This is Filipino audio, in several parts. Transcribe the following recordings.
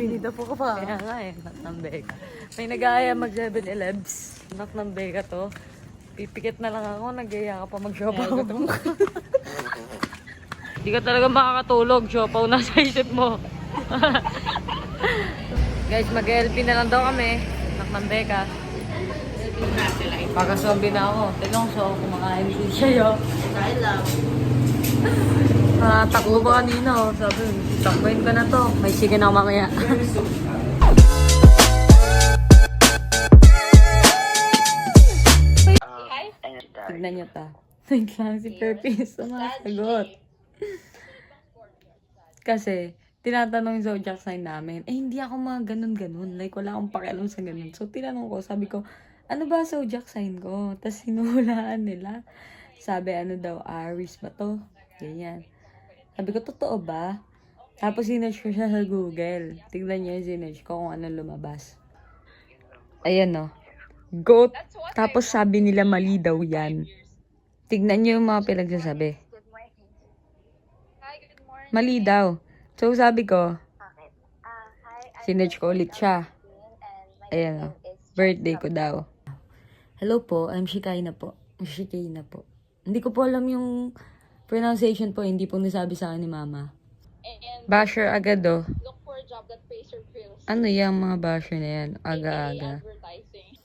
Hindi po ka pa. Kaya nga eh, knock ng Bega. May nag-aaya mag 7-Elebs. Knock ng Bega to. Pipikit na lang ako, nag-aya ka pa mag-siopaw. Hindi ka talaga makakatulog, siopaw na sa isip mo. Guys, mag-LP na lang daw kami. Knock ng Bega. Baka zombie na ako. Tinong so, kumakain din siya yun. Kain lang. Takbo ba kanina? Oh. Sabi, takboin ko na to. May chicken ako mamaya. Tignan nyo ta. Wait lang si Purpose. Sumasagot. Kasi, tinatanong yung zodiac sign namin. Eh, hindi ako mga ganun-ganun. Like, wala akong pakialam sa ganun. So, tinanong ko, sabi ko, ano ba zodiac sign ko? Tapos, hinuhulaan nila. Sabi, ano daw, Aries ba to? Ganyan. Sabi ko, totoo ba? Tapos, sinerch ko siya sa Google. Tignan niyo yung sinerch ko kung ano lumabas. Ayan, no. Goat. Tapos, sabi nila, mali daw yan. Tignan niyo yung mga pinagsasabi. Mali daw. So, sabi ko, sinerch ko ulit siya. Ayan, no. Birthday ko daw. Hello po, I'm Shikaina po. Shikaina po. Hindi ko po alam yung pronunciation po, hindi po nasabi sa akin ni Mama. Basher agad oh. Look for a job that pays your bills. Ano yung mga basher na yan? Aga-aga. Advertising.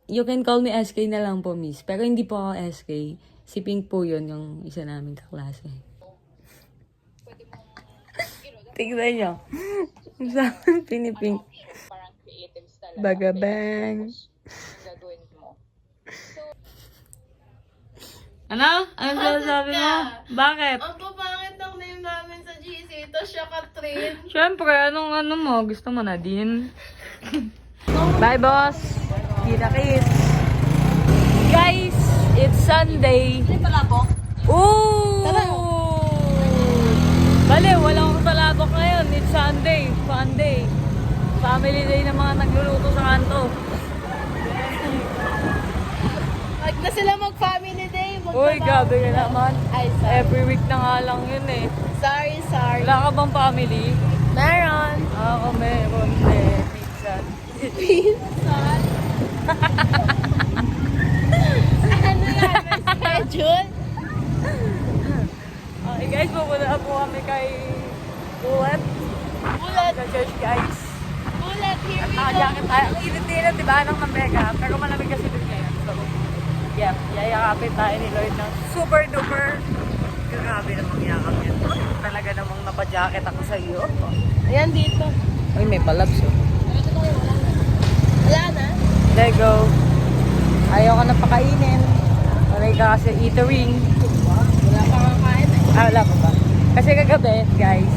You can call me SK na lang po, miss. Pero hindi po ako SK. Si Pink po yun, yung isa naming kaklase. Tignan nyo. Sa pinipink. Parang creative style. Bagabang. Gagawin mo. Ano? Ano sabi mo? Bakit? Ang papangit ng name namin sa GC. Ito siya Katrin. Siyempre, anong ano mo? Gusto mo na din? Bye, boss! Kita kiss! Guys, it's Sunday. Ano pala po? Ooh! Bale, walang talabok ngayon. It's Sunday. Sunday. Family day ng mga nagluluto sa kanto. Wag na sila mag-family day. Uy, gabi ka naman. Ay, sorry. Every week na nga lang yun eh. Sorry. Wala ka bang family? Meron. Ako meron eh. Minsan. Pinsan. Ano yan? May schedule? Okay guys, pupunta po kami kay Bullet. Bullet. Sa church guys. Bullet, here we go. Nakajakit tayo. Ang init-init, diba? Ng Mambega. Pero malamig kasi din ngayon. So, yeah. Yayakapin tayo ni Lloyd ng super duper. Grabe namang yakap yan. Talaga namang napajacket ako sa iyo. Ayan dito. Uy, may palabs oh. Wala na. There you go. Ayaw ka na pakainin. Panay ka kasi eatering. Wala pa kakain eh. Wala pa ba? Kasi kagabi, guys.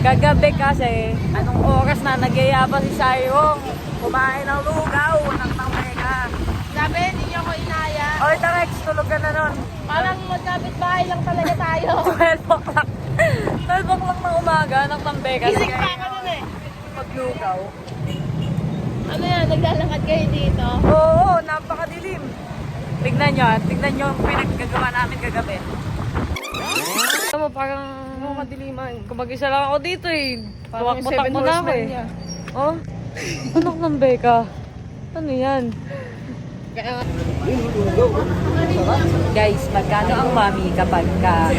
Kagabi kasi, anong oras na nagyaya pa si Sayong. Kumain ng lugaw ng Mambega. Sabi, hindi niyo ako inaya. Oy, Tarex, tulog ka na nun. Parang magkapit bahay lang talaga tayo. 12 o'clock. 12 o'clock ng umaga ng Mambega. Gising pa ako nun eh. Maglugaw. Ano yan, naglalakad kayo dito? Oo, napakadilim. Tignan nyo yung pinaggagawa namin kagabi. Alam mo, parang Kadiliman. kung mag-isa lang ako dito eh. Parang yung Tuwak-butak Seven mo na ako Horsemen eh. niya. Oh? Anak ng Beka. Ano yan? Guys, magkano ang mami kapag ka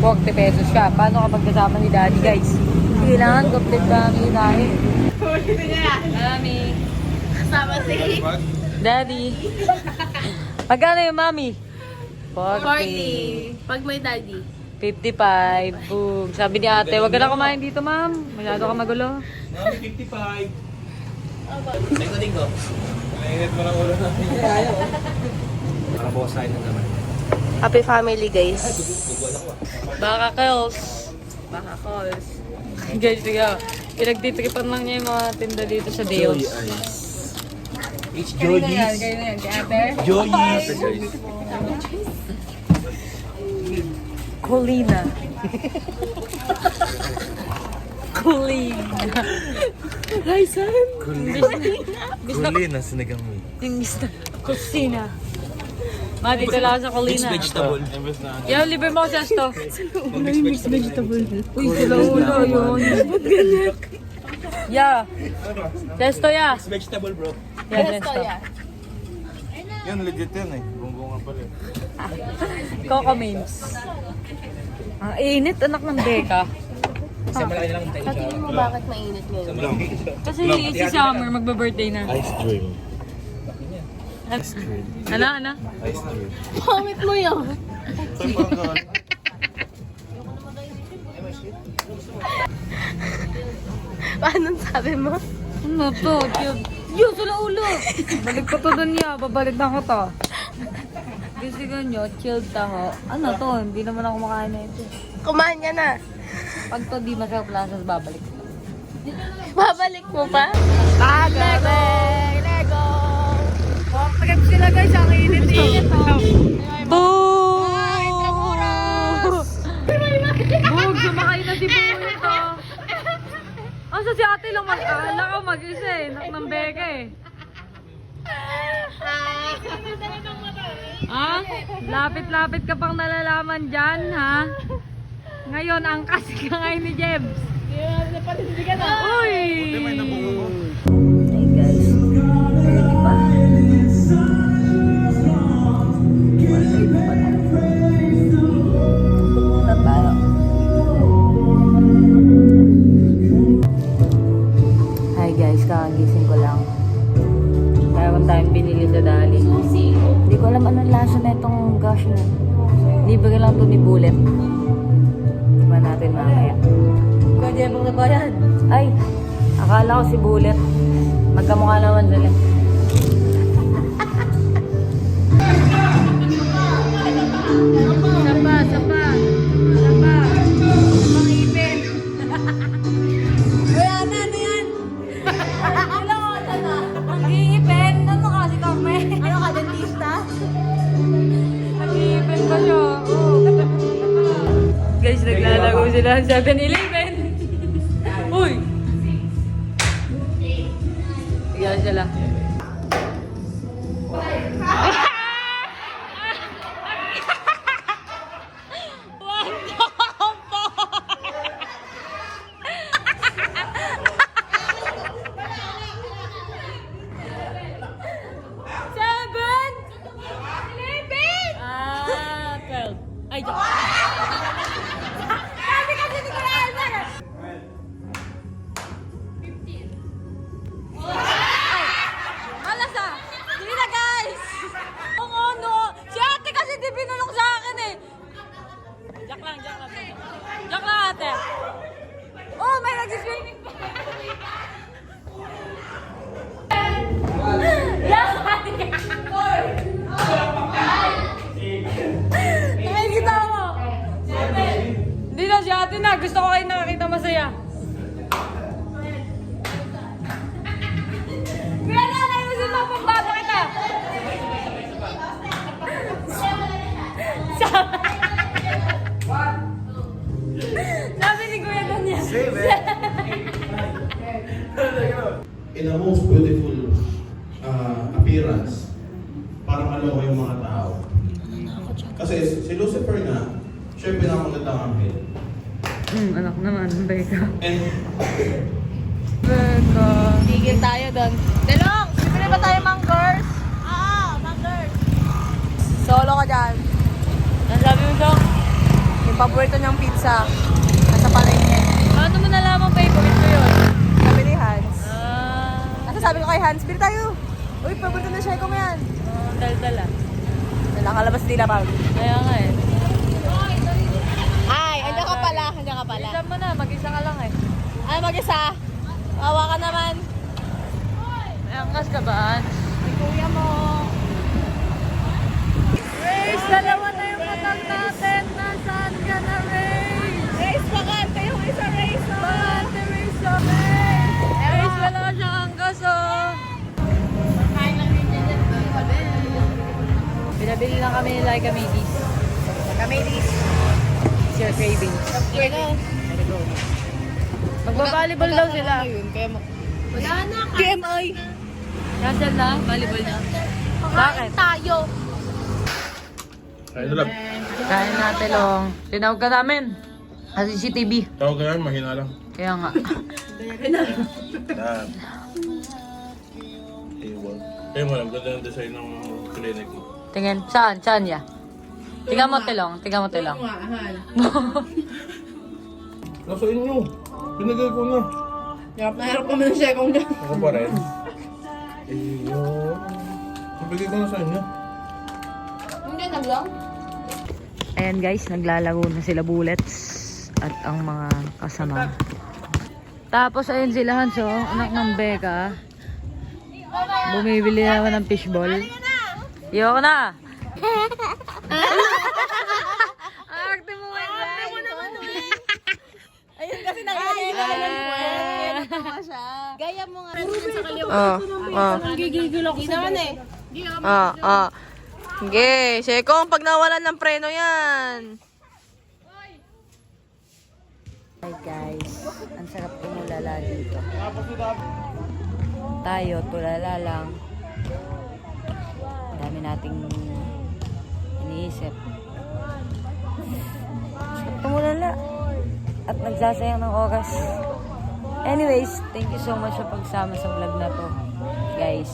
40 pesos ka? Paano kapag kasama ni daddy, guys? Kailangan complete kami nahin. Mami. Kasama si Daddy. Magkano yung mami? 40. Pag may daddy. 55. Boom. Sabi ni ate, wag ka na kumain dito, ma'am. Masyado ka magulo. Mami, 55. Tingko, tingko. Mainit mo ng ulo namin. Para bukasahin na naman. Happy family, guys. Baka calls. Baka calls. Guys, sige. Pinagtitripan lang niya yung mga tinda dito sa Deals. It's Kayo na yan, Joy's. kayo na yan. Kay ate? Joy's. Colina. Colina. Raisan. Kulin na sinigang mo. Yung Mr. Kusina. Ma, dito lang sa Mixed Colina. vegetable. Yo, libre mo sa to. Mixed vegetable. Uy, sila ulo yun. Ba't ganyan? Yeah. Testo ya. Mixed vegetable, bro. Yeah, testo. Yan, legit yan eh. Bungbungan pala eh. Coco Mains. Ang init, anak ng Beka. Kasi malaki na lang tayo. Sa tingin mo bakit mainit ngayon? Kasi si Summer, magbe-birthday na. Ice drill. Ano? Ice drill. Pamit mo yun. Saan ba ang gawan? Paano sabi mo? Ano to? Yo, sila ulo! Balik ko to dun niya, babalik na ko to. Kasi ganyo, chilled taho. Ano to? Hindi naman ako makain na ito. Kumain ka na. Pag to di masarap lasas, babalik. Babalik mo pa? Babalik! Lego! Trip sila guys, ang init-init oh. Boom! Bug, sumakay na si Bug ito. Asa si ate lang mag-ala ka mag-isa eh. Nak ng beka eh. Ha? Lapit-lapit ka pang nalalaman dyan, ha? Ngayon, angkas ka ngayon ni Jebs. Napatindigan na. Uy! May nabungo ko. Hey guys. Ready pa? Pupunta tayo. Hi guys, kakagising ko lang. Mayroon tayong binili sa Dali. Hindi ko alam anong lasa na itong gosh na. Libre lang to ni Bullet. Diba natin mamaya. Kuya Jebong na ba yan? Ay, akala ko si Bullet. Magkamukha naman sila. Sapa. Pangipin. Wala na, ano yan? Wala ko na. Pangipin? Ano ka si Kame? Ano ka, dentista? Pangipin ba siya? Guys, naglalago sila ng 7-Eleven. Uy! Yan sila. Ay, joke. Sabi kasi ni Kuya Albert. 15. Malas ah. Sige na guys. Oo, no. Si ate kasi di binulong sa akin eh. Joke lang. Joke lang ate. Oh, may nag-swimming pa. Nakikita mo. Hindi na si ate na. Gusto ko kayo nakakita masaya. Kaya na, ayusin mo pang bata kita. Sabi ni Kuya Daniel. In a most beautiful appearance, parang maloko yung mga tao. Kasi si Lucifer nga, siya yung pinakamagandang anghel. Anak naman, Becca. And Becca. Tigil tayo doon. Delong! Bibili ba tayo manggers? Oo, manggers. Solo ka dyan. Ang sabi mo, Dok? Yung paborito niyang pizza. Nasa palengke. Ano mo nalaman favorite ko yun? Sabi ni Hans. Ah, Sabi ko kay Hans, bili tayo. Uy, paborito na siya ko yan. dal-dala. Nakalabas nila pa. Kaya nga eh. Ay, andyan ka pala. Andyan ka pala. Isa mo na, mag-isa ka lang eh. Ay, mag-isa. Awa ka naman. May angkas ka ba? May kuya mo. Race! Dalawa na yung matag natin. Nasaan ka na, Race? Race, bakante yung isa race. Bakante, Race, oh. Race, wala siyang angkas, oh. Kain lang din dyan. Pinabili lang kami nila kay Macy's. Kami this. It's your cravings. Magbabalibol daw sila. Wala na. TMI. Cancel na? Volleyball na. Kain Bakit? tayo. Ay, ito lang. Kain natin long. Tinawag ka namin. Sa CCTV. Tawag ka yan, mahina lang. Kaya nga. Yan. Ewan. Ayun mo lang, ganda yung design ng clinic mo. Tingin. Saan? Saan ya? Tingnan mo tilong. Tingnan mo tilong. Nasa inyo. Pinagay ko na. Hirap na hirap kami ng second dyan. Ako pa rin. Iyo. Ibigay ko na sa inyo. Hindi, naglang. Ayan guys, naglalaro na sila bullets at ang mga kasama. Tapos ayun sila Hanso, anak ng Becca. Bumibili naman ng fishball. Iyo na! Arte mo naman. Ayun kasi nangyayari mo siya. Gaya mo nga. Sa kaliwa. Gigigil ako sa naman eh. Okay, Sekong, pag nawalan ng preno yan. Hi guys, ang sarap tumulala dito. Tayo, tulala lang. Ang dami nating iniisip. Sarap tumulala. At nagsasayang ng oras. Anyways, thank you so much sa pagsama sa vlog na to. Guys.